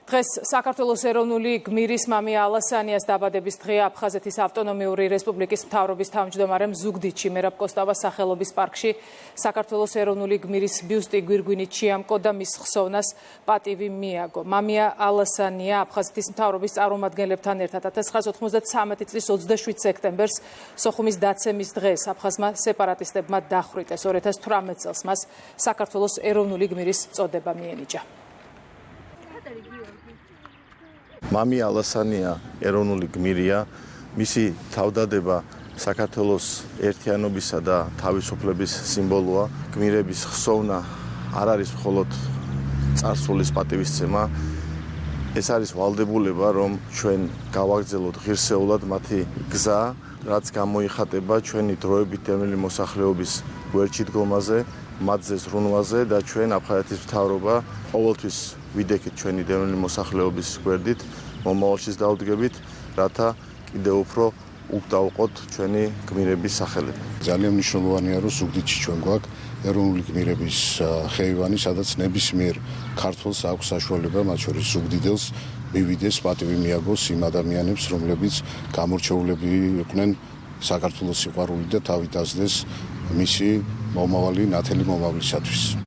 დღეს საქართველოს ეროვნული გმირის მამია ალასანიას დაბადების დღეა. აფხაზეთის ავტონომიური რესპუბლიკის მთავრობის თავმჯდომარემ ზუგდიდში მერაბ კოსტავას სახელობის პარკში საქართველოს ეროვნული გმირის ბიუსტი გვირგვინით შეამკო და მის ხსოვნას პატივი მიაგო. მამია ალასანია აფხაზეთის მთავრობის წარმომადგენლებთან ერთად 1993 წლის 27 სექტემბერს სოხუმის დაცემის დღეს აფხაზმა სეპარატისტებმა დახვრიტეს. 2018 წელს მას საქართველოს ეროვნული გმირის წოდება მიენიჭა. მამია ალასანია ეროვნული გმირია, მისი თავდადება საქართველოს ერთიანობისა და თავისუფლების სიმბოლოა. გმირების ხსოვნა არ არის მხოლოდ წარსულის პატივისცემა, ეს არის ვალდებულება, რომ ჩვენ გავაგრძელოთ ღირსეულად მათი გზა, რაც გამოიხატება ჩვენი დროებით დევნილი მოსახლეობის გვერდში დგომაზე, მათზე ზრუნვაზე და ჩვენ აფხაზეთის მთავრობა ყოველთვის ვიდექით ჩვენი დევნილი მოსახლეობის გვერდით, მომავალშიც დავდგებით, რათა კიდევ უფრო უკდავყოთ ჩვენი გმირების სახელები. ძალიან მნიშვნელოვანია, რომ ზუგდიდში ჩვენ გვაქვს ეროვნული გმირების ხეივანი, სადაც ნებისმიერ ქართველს აქვს საშუალება, მათ შორის ზუგდიდელს, მივიდეს, პატივი მიაგოს იმ ადამიანებს, რომლებიც გამორჩეულები იყვნენ საქართველოს სიყვარული და თავი დასდეს მისი მომავალი ნათელი მომავლისათვის.